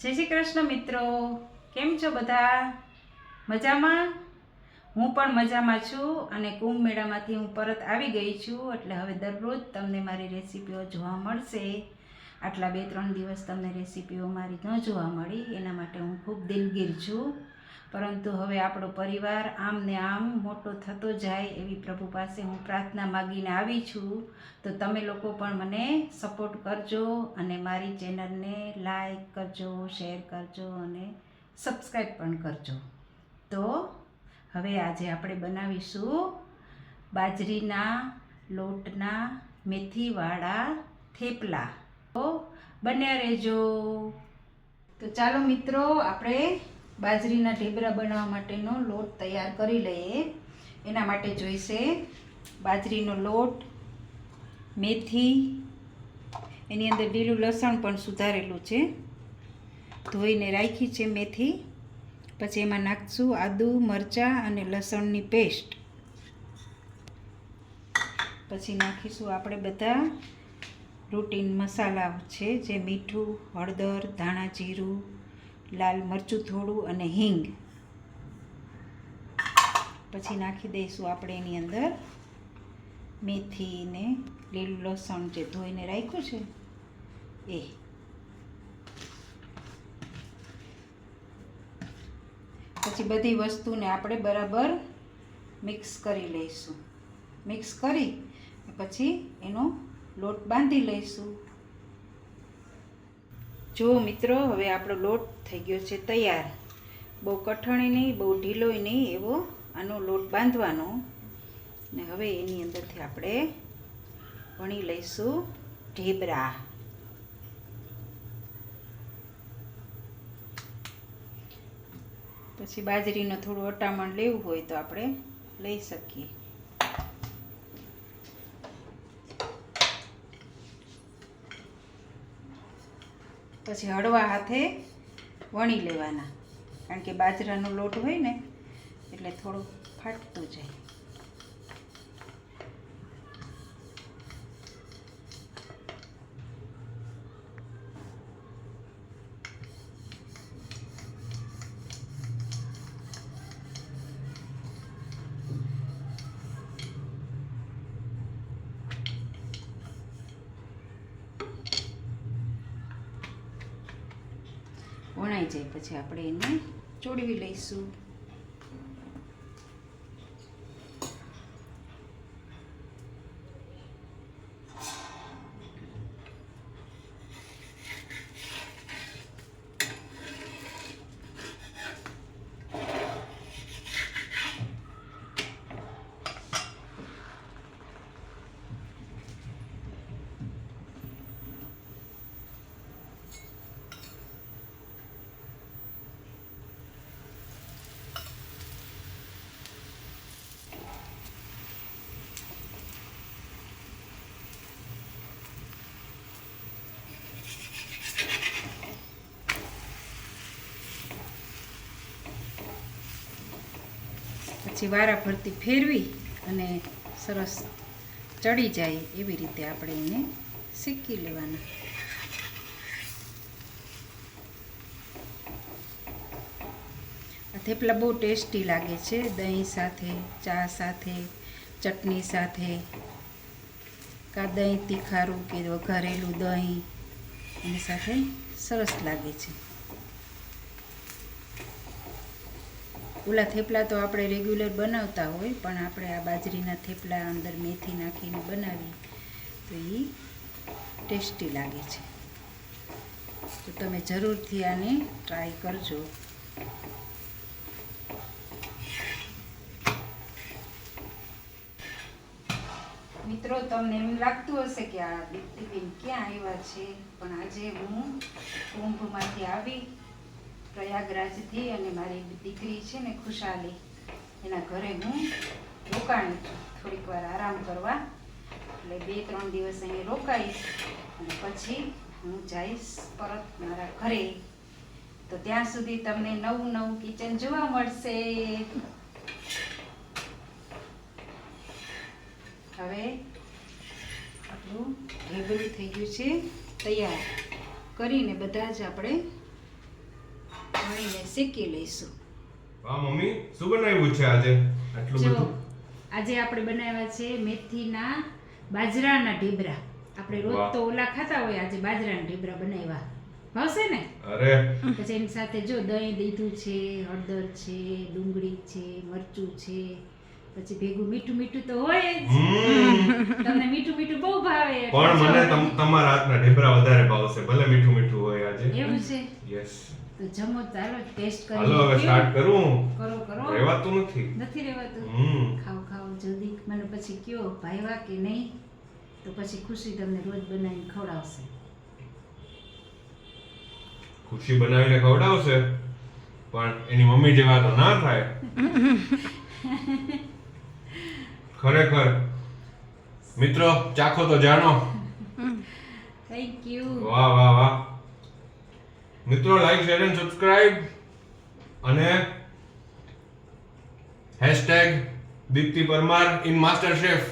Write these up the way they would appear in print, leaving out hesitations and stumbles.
જય શ્રી કૃષ્ણ મિત્રો, કેમ છો બધા? મજામાં? હું પણ મજામાં છું અને કુંભ મેળામાંથી હું પરત આવી ગઈ છું, એટલે હવે દરરોજ તમને મારી રેસીપીઓ જોવા મળશે. આટલા 2-3 દિવસ તમને રેસીપીઓ મારી ન જોવા મળી, એના માટે હું ખૂબ દિલગીર છું. પરંતુ હવે આપણો પરિવાર આમ ને આમ મોટો થતો જાય એવી પ્રભુ પાસે હું પ્રાર્થના માગીને આવી છું. તો તમે લોકો પણ મને સપોર્ટ કરજો અને મારી ચેનલને લાઈક કરજો, શેર કરજો અને સબસ્ક્રાઈબ પણ કરજો. તો હવે આજે આપણે બનાવીશું બાજરીના લોટના મેથીવાળા થેપલા. તો બન્યા રહેજો. તો ચાલો મિત્રો, આપણે બાજરીના ઢેબરા બનાવવા માટેનો લોટ તૈયાર કરી લઈએ. એના માટે જોઈશે બાજરીનો લોટ, મેથી, એની અંદર લીલું લસણ પણ સુધારેલું છે, ધોઈને રાખી છે મેથી. પછી એમાં નાખશું આદુ, મરચાં અને લસણની પેસ્ટ. પછી નાખીશું આપણે બધા રૂટીન મસાલા છે, જે મીઠું, હળદર, ધાણા જીરું, લાલ મરચું થોડું અને હિંગ. પછી નાખી દઈશું આપણે એની અંદર મેથી ને લીલું લસણ જે ધોઈને રાખ્યું છે એ. પછી બધી વસ્તુને આપણે બરાબર મિક્સ કરી લઈશું. મિક્સ કરી પછી એનો લોટ બાંધી લઈશું. જો મિત્રો, હવે આપણો લોટ થઈ ગયો છે તૈયાર. બહુ કઠણ નહીં, બહુ ઢીલોય નહીં, એવો આનો લોટ બાંધવાનો. ને હવે એની અંદરથી આપણે વણી લઈશું ઢેબરા. પછી બાજરીનું થોડું અટામણ લેવું હોય તો આપણે લઈ શકીએ. પછી હળવા હાથે વણી લેવાના, કારણ કે બાજરાનો લોટ હોય ને એટલે થોડું ફાટતું જાય. વણાઈ જાય પછી આપણે એને ચોળવી લઈશું. પછી વારા ફરતી ફેરવી અને સરસ ચડી જાય એવી રીતે આપણે એને શેકી લેવાના. આ થેપલા બહુ ટેસ્ટી લાગે છે, દહીં સાથે, ચા સાથે, ચટણી સાથે, કાં દહીં તીખારું કે વઘારેલું દહીં એની સાથે સરસ લાગે છે. ઓલા થેપલા તો આપણે રેગ્યુલર બનાવતા હોય, પણ આપણે આ બાજરીના થેપલા અંદર મેથી નાખીને બનાવીએ તો એ ટેસ્ટી લાગે છે. તો તમે જરૂરથી આને ટ્રાય કરજો. મિત્રો, તમને એમ લાગતું હશે કે આ દીપ્તિબેન ક્યાં આવ્યા છે, પણ આજે હું કુંભમાંથી આવી પ્રયાગરાજથી, અને મારી દીકરી છે ને ખુશાલી, એના ઘરે હું રોકાણી છું થોડીક વાર આરામ કરવા. એટલે 2-3 દિવસ અહીં રોકાઈશ અને પછી હું જઈશ પરત મારા ઘરે. તો ત્યાં સુધી તમને નવું કિચન જોવા મળશે. હવે આપણું ઢેબરું થઈ ગયું છે તૈયાર. કરીને બધા જ આપણે છાણીને શેકી લઈશું. વાહ મમ્મી, શું બનાવ્યું છે આજે આટલું જો બધું? આજે આપણે બનાવ્યા છે મેથીના બાજરાના ઢેબરા. આપણે રોજ વાહ. તો ઓલા ખાતા હોય, આજે બાજરાના ઢેબરા બનાવ્યા. ભાવશે ને? અરે પછી એની સાથે જો દહીં દીધું છે, હળદર છે, ડુંગળી છે, મરચું છે, પછી ભેગું મીઠું મીઠું તો હોય જ. તમને મીઠું મીઠું બહુ ભાવે એટલે પણ મને જો. તમારા હાથના ઢેબરા વધારે ભાવશે, ભલે મીઠું મીઠું હોય આજે. એવું છે યસ. તો જમો, ચાલો ટેસ્ટ કરી હાલો હવે સ્ટાર્ટ કરું. કરો કરો. રહેવાતું નથી. નથી રહેવાતું? હમ. ખાઓ ખાઓ જલ્દી. મને પછી કયો ભાઈવા કે નહીં, તો પછી ખુશી તમને રોજ બનાવીને ખવડાવશે. ખુશી બનાવીને ખવડાવશે, પણ એની મમ્મી જેવા તો ના થાય. ખરેખર મિત્રો, ચાખો તો જાણો. Thank you. વાહ વાહ વાહ. મિત્રો, લાઈક શેર એન્ડ સબસ્ક્રાઇબ અને #Deepti Parmar in MasterChef.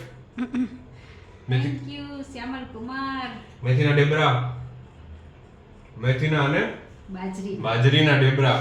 Thank you Shyamal Kumar. મેથીના ઢેબરા, મેથીના અને બાજરી બાજરીના ઢેબરા